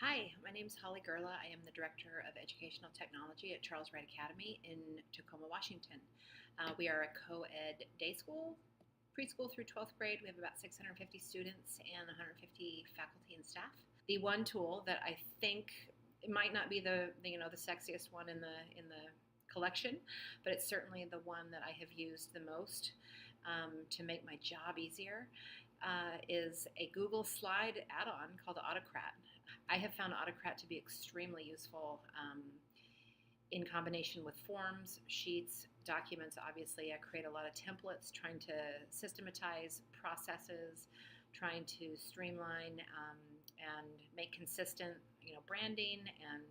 Hi, my name is Holly Gerla. I am the Director of Educational Technology at Charles Wright Academy in Tacoma, Washington. We are a co-ed day school, preschool through 12th grade. We have about 650 students and 150 faculty and staff. The one tool that I think it might not be the sexiest one in the collection, but it's certainly the one that I have used the most to make my job easier. Is a Google Slide add-on called Autocrat. I have found Autocrat to be extremely useful in combination with forms, sheets, documents. Obviously, I create a lot of templates trying to systematize processes, trying to streamline and make consistent, branding and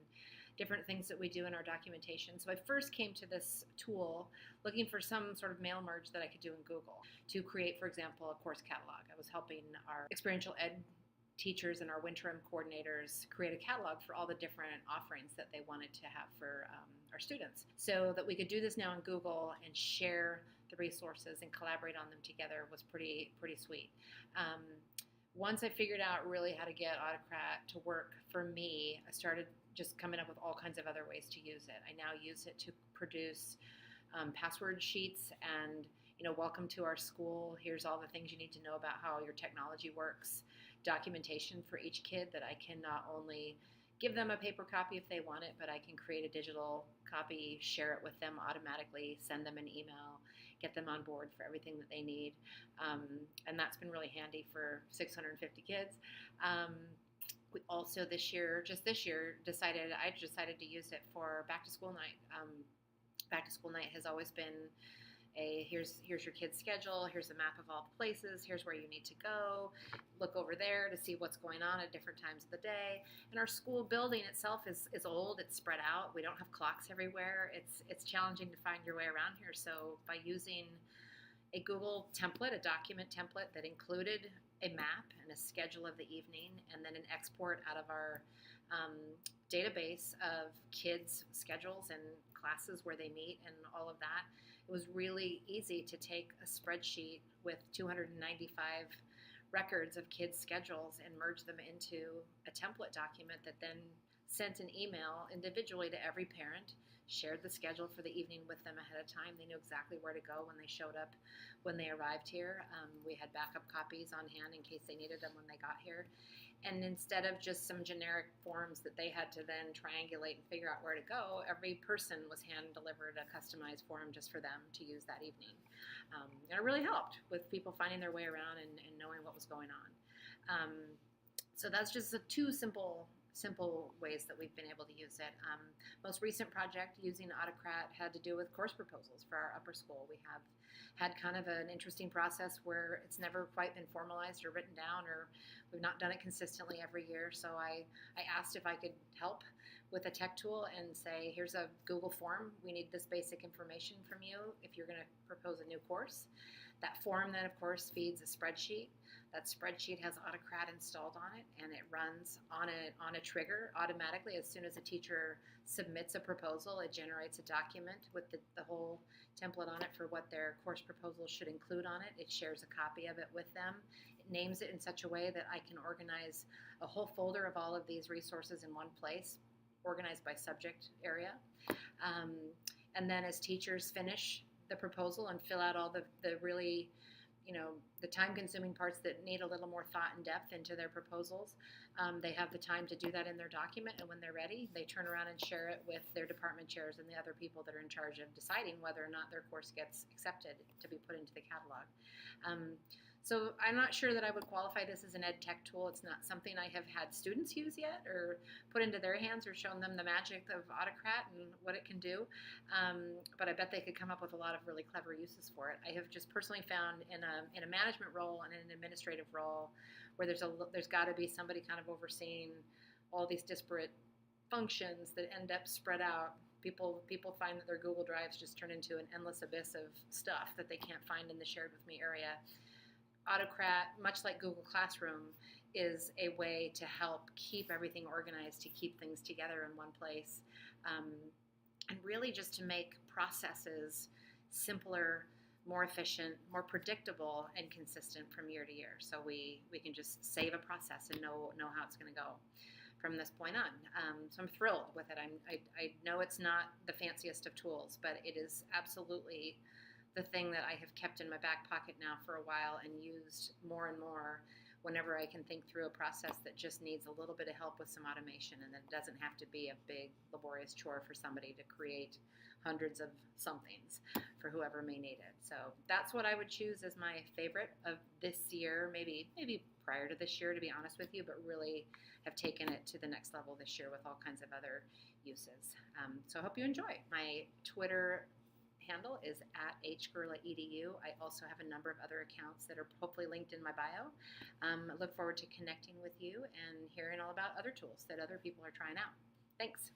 different things that we do in our documentation. So I first came to this tool looking for some sort of mail merge that I could do in Google to create, for example, a course catalog. I was helping our experiential ed teachers and our interim coordinators create a catalog for all the different offerings that they wanted to have for our students, so that we could do this now in Google and share the resources and collaborate on them together was pretty sweet. Once I figured out really how to get Autocrat to work for me, I started just coming up with all kinds of other ways to use it. I now use it to produce password sheets and, welcome to our school. Here's all the things you need to know about how your technology works. Documentation for each kid that I can not only give them a paper copy if they want it, but I can create a digital copy, share it with them automatically, send them an email, get them on board for everything that they need. And that's been really handy for 650 kids. We also just this year, I decided to use it for back to school night. Back to school night has always been here's your kid's schedule, here's a map of all the places, here's where you need to go, look over there to see what's going on at different times of the day. And our school building itself is old, it's spread out, we don't have clocks everywhere, it's challenging to find your way around here. So by using a Google template, a document template that included a map and a schedule of the evening, and then an export out of our database of kids' schedules and classes where they meet and all of that, it was really easy to take a spreadsheet with 295 records of kids' schedules and merge them into a template document that then sent an email individually to every parent, shared the schedule for the evening with them ahead of time. They knew exactly where to go when they showed up, when they arrived here. We had backup copies on hand in case they needed them when they got here. And instead of just some generic forms that they had to then triangulate and figure out where to go, every person was hand-delivered a customized form just for them to use that evening. And it really helped with people finding their way around and knowing what was going on. So that's just two simple ways that we've been able to use it. Most recent project using Autocrat had to do with course proposals for our upper school. We have had kind of an interesting process where it's never quite been formalized or written down, or we've not done it consistently every year. So I asked if I could help with a tech tool and say, here's a Google form. We need this basic information from you if you're going to propose a new course. That form then, of course, feeds a spreadsheet. That spreadsheet has Autocrat installed on it, and it runs on a trigger automatically. As soon as a teacher submits a proposal, it generates a document with the whole template on it for what their course proposal should include on it. It shares a copy of it with them. It names it in such a way that I can organize a whole folder of all of these resources in one place, organized by subject area. And then as teachers finish the proposal and fill out all the really, the time-consuming parts that need a little more thought and depth into their proposals, they have the time to do that in their document, and when they're ready, they turn around and share it with their department chairs and the other people that are in charge of deciding whether or not their course gets accepted to be put into the catalog. So I'm not sure that I would qualify this as an Edtech tool. It's not something I have had students use yet or put into their hands or shown them the magic of Autocrat and what it can do. But I bet they could come up with a lot of really clever uses for it. I have just personally found in a management role and in an administrative role where there's got to be somebody kind of overseeing all these disparate functions that end up spread out. People find that their Google Drives just turn into an endless abyss of stuff that they can't find in the shared with me area. Autocrat, much like Google Classroom, is a way to help keep everything organized, to keep things together in one place, and really just to make processes simpler, more efficient, more predictable, and consistent from year to year. So we can just save a process and know how it's going to go. from this point on. So I'm thrilled with it. I know it's not the fanciest of tools, but it is absolutely the thing that I have kept in my back pocket now for a while and used more and more whenever I can think through a process that just needs a little bit of help with some automation, and that it doesn't have to be a big laborious chore for somebody to create hundreds of somethings for whoever may need it. So that's what I would choose as my favorite of this year, maybe prior to this year, to be honest with you, but really have taken it to the next level this year with all kinds of other uses. So I hope you enjoy. My Twitter handle is at @hgerla.edu. I also have a number of other accounts that are hopefully linked in my bio. I look forward to connecting with you and hearing all about other tools that other people are trying out. Thanks.